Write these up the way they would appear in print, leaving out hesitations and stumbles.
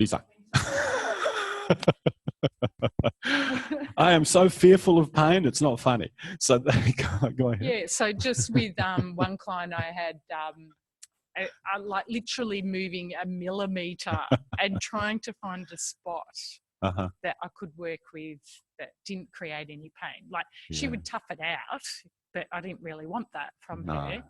Lisa. I am so fearful of pain, it's not funny. So go ahead. Yeah, so just with one client I had, I like literally moving a millimetre and trying to find a spot that I could work with that didn't create any pain. Like she would tough it out, but I didn't really want that from her.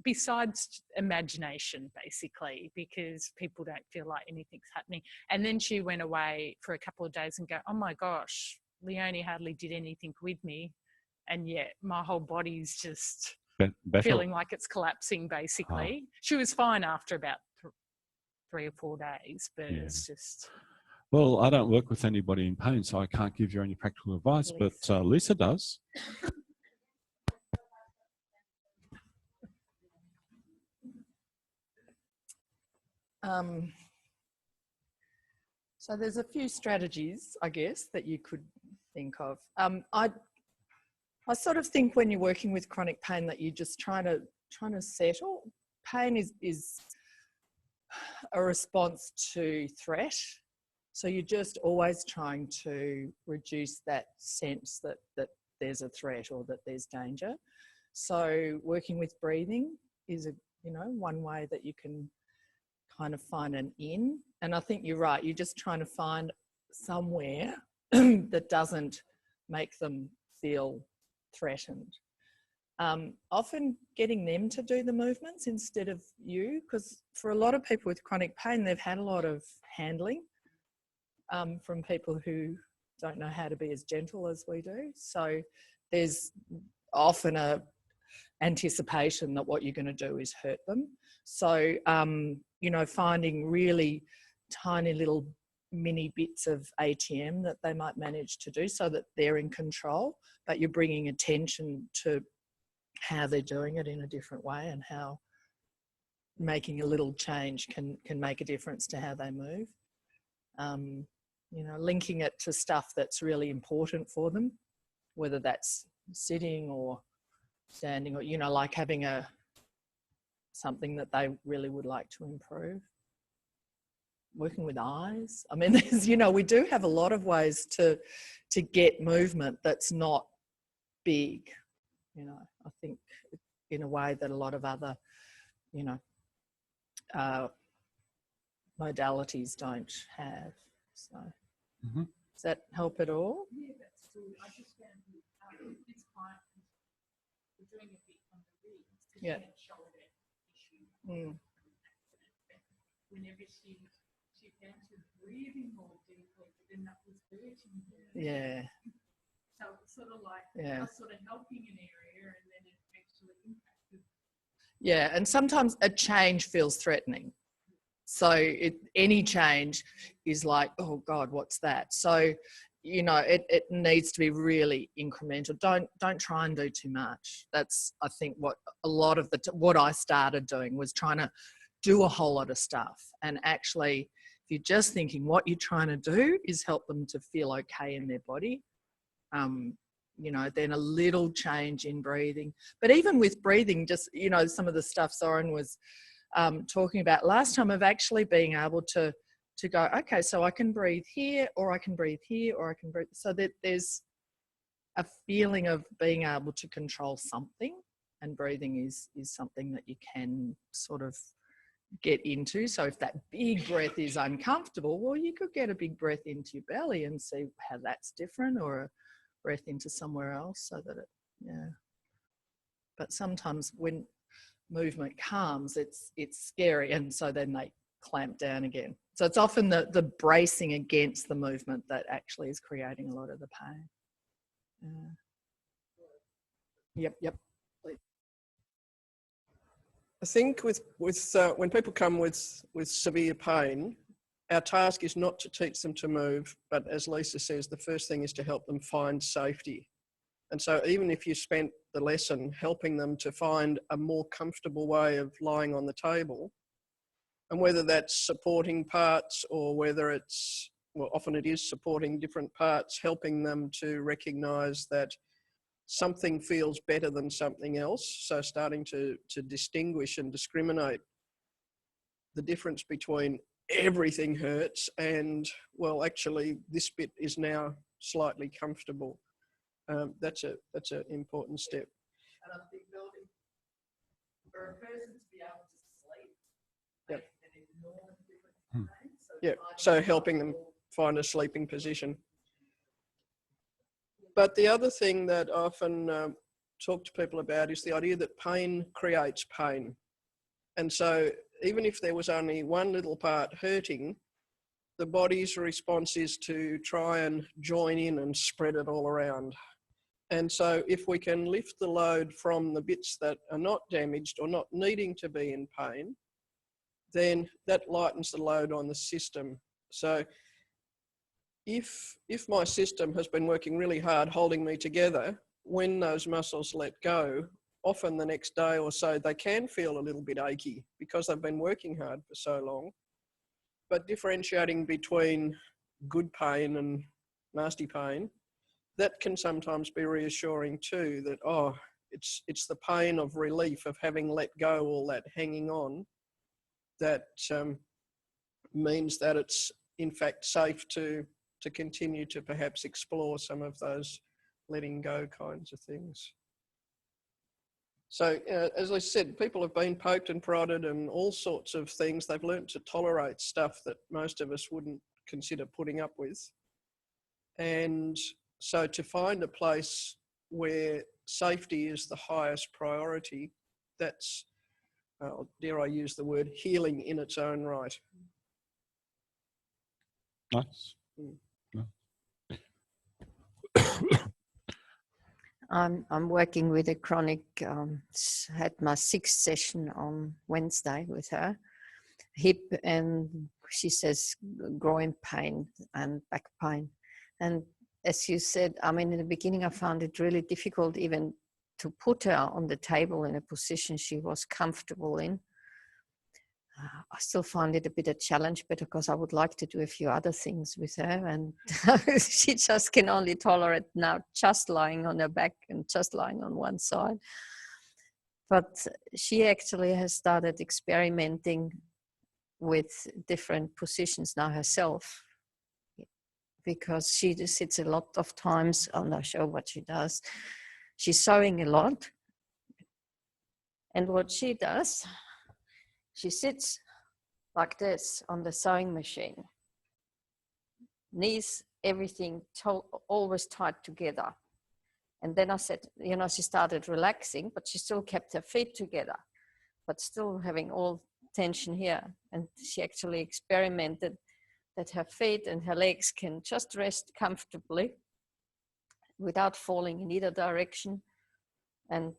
Besides imagination, basically, because people don't feel like anything's happening. And then she went away for a couple of days and go, oh my gosh, Leonie hardly did anything with me. And yet my whole body's just feeling like it's collapsing, basically. She was fine after about 3 or 4 days, but it's just... Well, I don't work with anybody in pain, so I can't give you any practical advice, but Lisa does. So there's a few strategies, I guess, that you could think of. I sort of think when you're working with chronic pain that you're just trying to settle. Pain is a response to threat. So you're just always trying to reduce that sense that there's a threat or that there's danger. So working with breathing is one way that you can kind of find an in. And I think you're right, you're just trying to find somewhere that doesn't make them feel threatened. Often getting them to do the movements instead of you, because for a lot of people with chronic pain, they've had a lot of handling from people who don't know how to be as gentle as we do. So there's often a anticipation that what you're going to do is hurt them. So, finding really tiny little mini bits of ATM that they might manage to do so that they're in control, but you're bringing attention to how they're doing it in a different way and how making a little change can make a difference to how they move. Linking it to stuff that's really important for them, whether that's sitting or standing or, like having something that they really would like to improve. Working with eyes. I mean, there's, we do have a lot of ways to get movement that's not big, I think in a way that a lot of other, modalities don't have. So does that help at all? Yeah, that's good. I just found this client was doing a bit on the ribs because she had a shoulder issue. Whenever she found she was breathing more deeply, but then that was hurting her. Yeah. So it's sort of like I was sort of helping an area and then it actually impacted. Yeah, and sometimes a change feels threatening. So any change is like, oh God, what's that? So, it needs to be really incremental. Don't try and do too much. That's, I think, what a lot of what I started doing was trying to do a whole lot of stuff. And actually, if you're just thinking what you're trying to do is help them to feel okay in their body, then a little change in breathing. But even with breathing, just, some of the stuff Soren was talking about last time, of actually being able to go, okay, so I can breathe here, or I can breathe here, or I can breathe, so that there's a feeling of being able to control something, and breathing is something that you can sort of get into. So if that big breath is uncomfortable, well, you could get a big breath into your belly and see how that's different, or a breath into somewhere else, so that but sometimes when movement comes, it's scary, and so then they clamp down again. So it's often the bracing against the movement that actually is creating a lot of the pain. Yep. I think with when people come with severe pain, our task is not to teach them to move, but as Lisa says, the first thing is to help them find safety. And so even if you spent the lesson helping them to find a more comfortable way of lying on the table, and whether that's supporting parts or whether it's, well, often it is supporting different parts, helping them to recognize that something feels better than something else. So starting to distinguish and discriminate the difference between everything hurts, and well, actually, this bit is now slightly comfortable. That's an important step. And I think building for a person to be able to sleep, Yep. an enormous difference in pain. Yeah, so helping them find a sleeping position. But the other thing that I often talk to people about is the idea that pain creates pain. And so even if there was only one little part hurting, the body's response is to try and join in and spread it all around. And so if we can lift the load from the bits that are not damaged or not needing to be in pain, then that lightens the load on the system. So if my system has been working really hard holding me together, when those muscles let go, often the next day or so, they can feel a little bit achy because they've been working hard for so long. But differentiating between good pain and nasty pain, that can sometimes be reassuring too, that, oh, it's the pain of relief of having let go all that hanging on that means that it's in fact safe to continue to perhaps explore some of those letting go kinds of things. So as I said, people have been poked and prodded and all sorts of things. They've learned to tolerate stuff that most of us wouldn't consider putting up with. And so to find a place where safety is the highest priority, that's, dare I use the word, healing in its own right. Nice. I'm working with a chronic, had my 6th session on Wednesday with her, hip, and she says groin pain and back pain. And as you said, I mean, in the beginning, I found it really difficult even to put her on the table in a position she was comfortable in. I still find it a bit of a challenge, but because I would like to do a few other things with her, and she just can only tolerate now just lying on her back and just lying on one side. But she actually has started experimenting with different positions now herself, because she just sits a lot of times, I'll not show what she does. She's sewing a lot. And what she does, she sits like this on the sewing machine. Knees, everything always tied together. And then I said, you know, she started relaxing, but she still kept her feet together, but still having all tension here. And she actually experimented that her feet and her legs can just rest comfortably without falling in either direction. And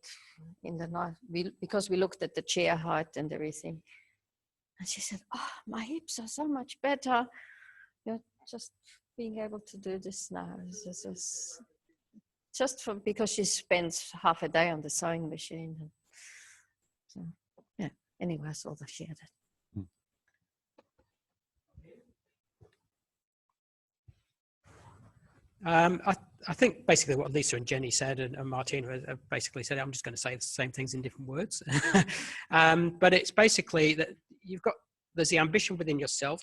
in the night, because we looked at the chair height and everything, and she said, oh, my hips are so much better. You know, just being able to do this now is just because she spends half a day on the sewing machine. And so, yeah, anyway, I saw that she had it. I think basically what Lisa and Jenny said and Martina have basically said, I'm just going to say the same things in different words. But it's basically that there's the ambition within yourself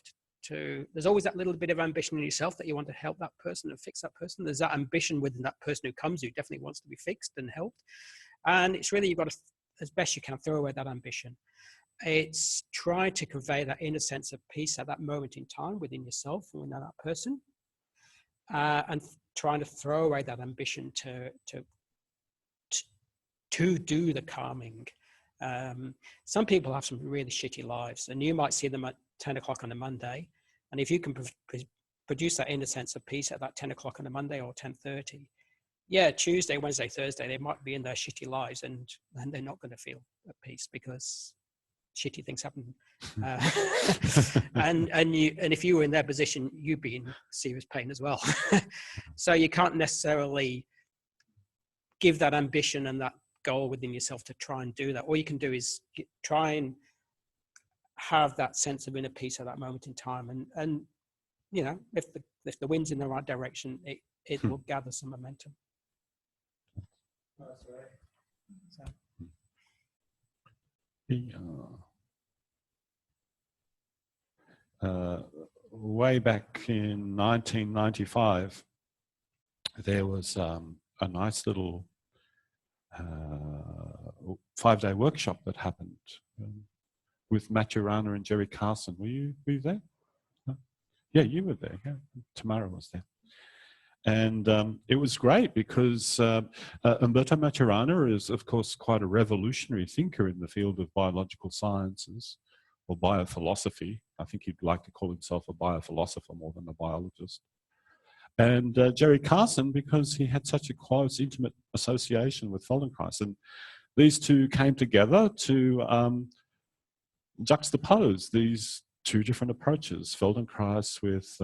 there's always that little bit of ambition in yourself that you want to help that person and fix that person. There's that ambition within that person who comes who definitely wants to be fixed and helped. And it's really, you've got to, as best you can, throw away that ambition. It's try to convey that inner sense of peace at that moment in time within yourself and within that person. And trying to throw away that ambition to do the calming. Some people have some really shitty lives, and you might see them at 10 o'clock on a Monday, and if you can produce that inner sense of peace at that 10 o'clock on a Monday or 10:30, yeah, Tuesday, Wednesday, Thursday, they might be in their shitty lives, and they're not going to feel at peace because shitty things happen. And if you were in their position, you'd be in serious pain as well. So you can't necessarily give that ambition and that goal within yourself to try and do that. All you can do is try and have that sense of inner peace at that moment in time. And you know, if the wind's in the right direction, it will gather some momentum. That's right. So. Yeah. way back in 1995, there was a nice little 5-day workshop that happened with Maturana and Jerry Carson. Were you there? No? Yeah, you were there. Yeah. Tamara was there. And it was great because Umberto Maturana is, of course, quite a revolutionary thinker in the field of biological sciences or biophilosophy. I think he'd like to call himself a biophilosopher more than a biologist. And Jerry Carson, because he had such a close, intimate association with Feldenkrais. And these two came together to juxtapose these two different approaches. Feldenkrais with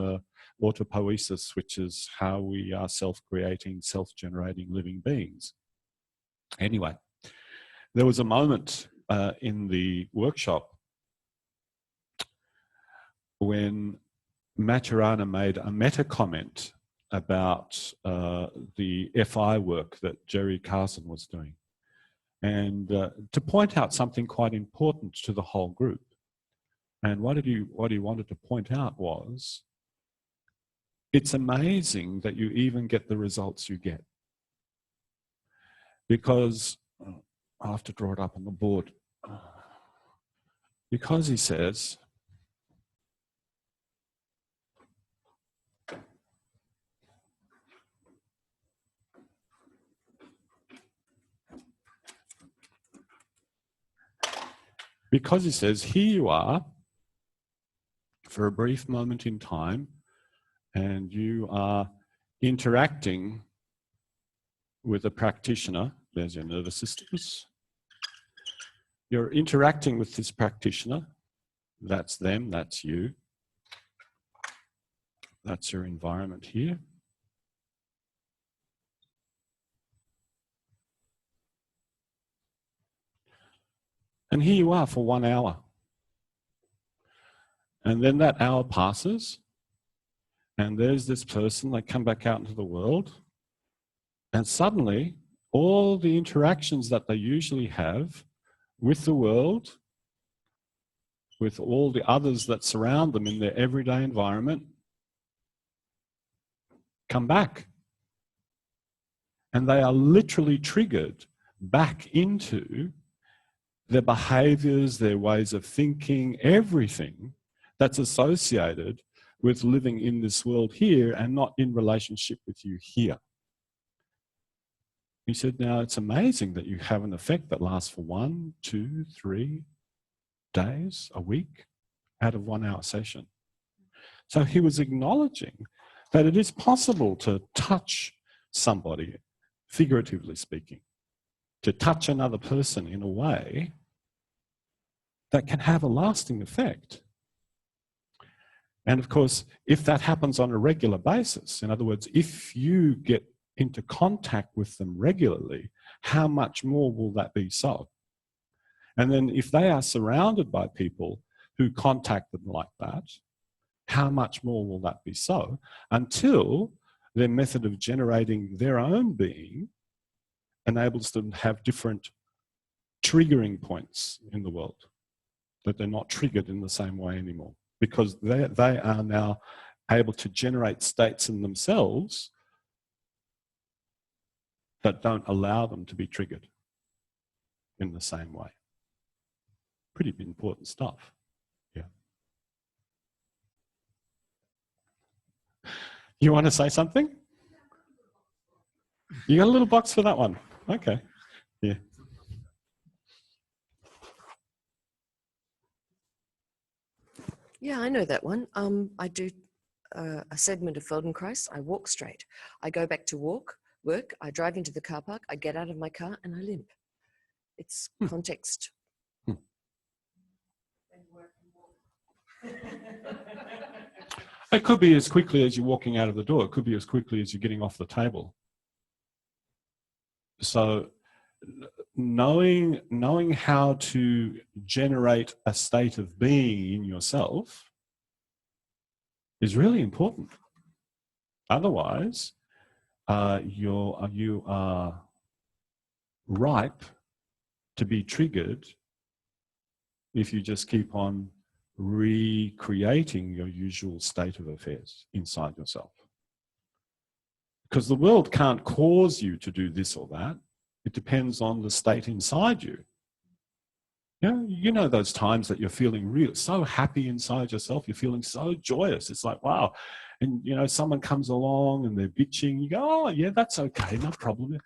autopoiesis, which is how we are self-creating, self-generating living beings. Anyway, there was a moment in the workshop when Maturana made a meta comment about the FI work that Jerry Carson was doing, and to point out something quite important to the whole group. And what he wanted to point out was, it's amazing that you even get the results you get. Because, I have to draw it up on the board. Because he says, here you are for a brief moment in time, and you are interacting with a practitioner. There's your nervous systems. You're interacting with this practitioner. That's them, that's you. That's your environment here. And here you are for 1 hour. And then that hour passes, and there's this person, they come back out into the world, and suddenly all the interactions that they usually have with the world, with all the others that surround them in their everyday environment, come back. And they are literally triggered back into their behaviors, their ways of thinking, everything that's associated with living in this world here and not in relationship with you here. He said, now it's amazing that you have an effect that lasts for 1, 2, 3 days, a week, out of 1 hour session. So he was acknowledging that it is possible to touch somebody, figuratively speaking, to touch another person in a way that can have a lasting effect. And of course, if that happens on a regular basis, in other words, if you get into contact with them regularly, how much more will that be so? And then if they are surrounded by people who contact them like that, how much more will that be so? Until their method of generating their own being enables them to have different triggering points in the world, that they're not triggered in the same way anymore, because they are now able to generate states in themselves that don't allow them to be triggered in the same way. Pretty important stuff. Yeah. You want to say something? You got a little box for that one? Okay. Yeah. Yeah, I know that one. I do a segment of Feldenkrais. I walk straight. I go back to work. I drive into the car park. I get out of my car and I limp. It's context. It could be as quickly as you're walking out of the door. It could be as quickly as you're getting off the table. So knowing how to generate a state of being in yourself is really important. Otherwise, you are ripe to be triggered if you just keep on recreating your usual state of affairs inside yourself. Because the world can't cause you to do this or that. It depends on the state inside you. You know those times that you're feeling real, so happy inside yourself, you're feeling so joyous. It's like, wow. And, you know, someone comes along and they're bitching. You go, oh, yeah, that's okay, no problem.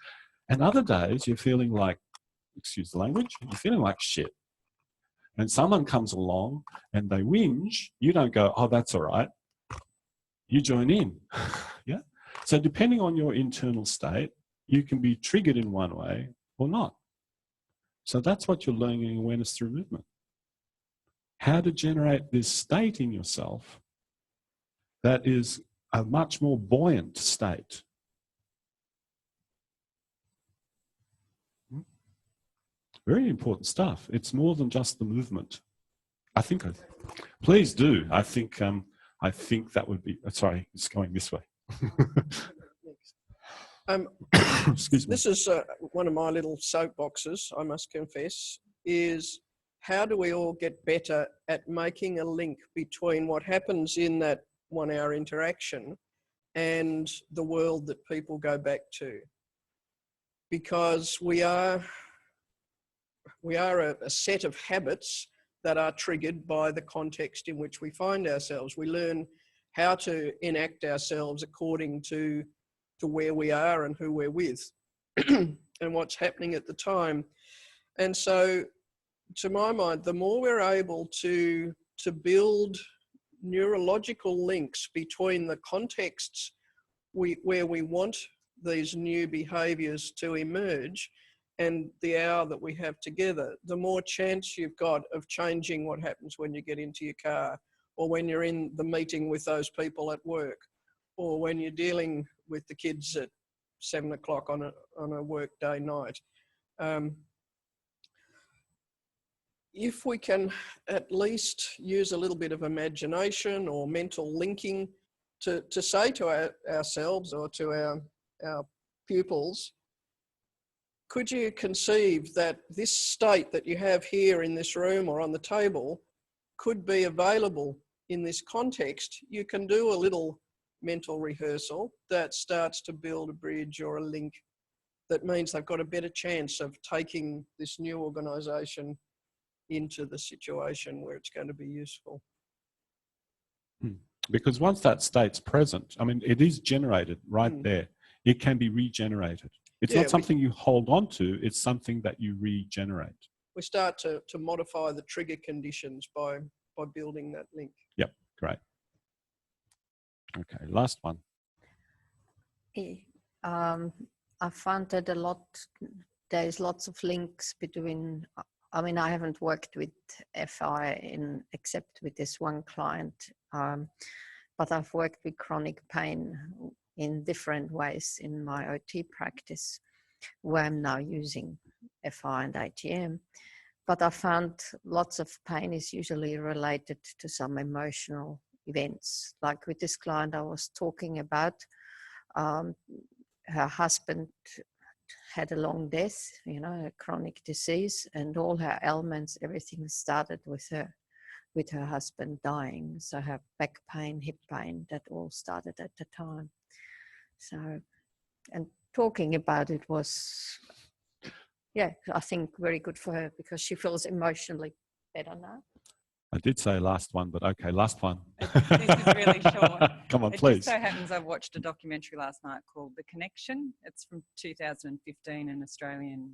And other days you're feeling like, excuse the language, you're feeling like shit. And someone comes along and they whinge. You don't go, oh, that's all right. You join in. Yeah. So depending on your internal state, you can be triggered in one way or not. So that's what you're learning in awareness through movement. How to generate this state in yourself that is a much more buoyant state. Very important stuff. It's more than just the movement. I think, please do. I think that would be, sorry, it's going this way. Excuse me. This is one of my little soapboxes, I must confess, is how do we all get better at making a link between what happens in that 1 hour interaction and the world that people go back to? Because we are a set of habits that are triggered by the context in which we find ourselves. We learn how to enact ourselves according to where we are and who we're with and what's happening at the time. And so, to my mind, the more we're able to build neurological links between the contexts where we want these new behaviours to emerge and the hour that we have together, the more chance you've got of changing what happens when you get into your car, or when you're in the meeting with those people at work, or when you're dealing with the kids at 7 o'clock on a work day night. If we can at least use a little bit of imagination or mental linking to say to ourselves or to our pupils, could you conceive that this state that you have here in this room or on the table could be available in this context? You can do a little mental rehearsal that starts to build a bridge or a link that means they've got a better chance of taking this new organisation into the situation where it's going to be useful. Because once that state's present, I mean, it is generated right there. It can be regenerated. It's not something you hold on to, it's something that you regenerate. We start to modify the trigger conditions by building that link. Yep, great. Okay, last one. I found that there's lots of links between, I mean, I haven't worked with FI except with this one client, but I've worked with chronic pain in different ways in my OT practice, where I'm now using FI and ATM. But I found lots of pain is usually related to some emotional events. Like with this client I was talking about, her husband had a long death, you know, a chronic disease, and all her ailments, everything started with her husband dying. So her back pain, hip pain, that all started at the time. So, and talking about it was, yeah, I think very good for her because she feels emotionally better now. I did say last one, but okay, last one. This is really short. Come on, it please. It just so happens I watched a documentary last night called The Connection. It's from 2015, an Australian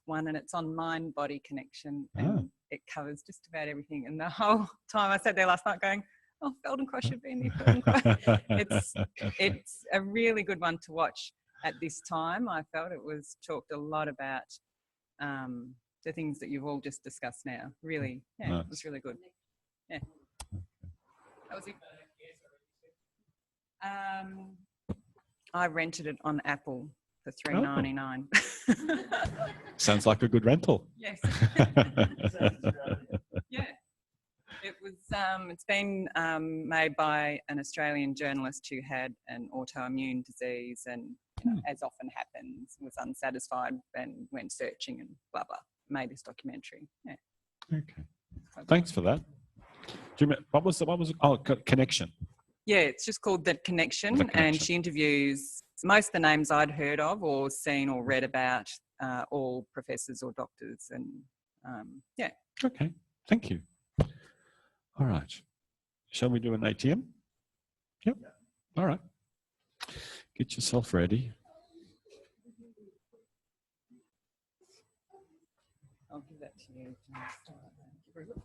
one, and it's on mind-body connection, and it covers just about everything. And the whole time I sat there last night going, oh, Feldenkrais should be in there. It's a really good one to watch at this time. I felt it was talked a lot about the things that you've all just discussed now. Really, yeah, nice. It was really good. Yeah. That was it. I rented it on Apple for $3.99. Sounds like a good rental. Yes. Yeah. It was. It's been made by an Australian journalist who had an autoimmune disease and, you know, as often happens, was unsatisfied and went searching and blah blah. Made this documentary. Yeah. Okay. Thanks for that. Do you remember, what was it? Oh, connection. Yeah, it's just called The Connection, The and Connection. she interviews most of the names I'd heard of or seen or read about, all professors or doctors, and yeah. Okay, thank you. All right. Shall we do an ATM? Yep. All right. Get yourself ready. I'll give that to you. Thank you very much.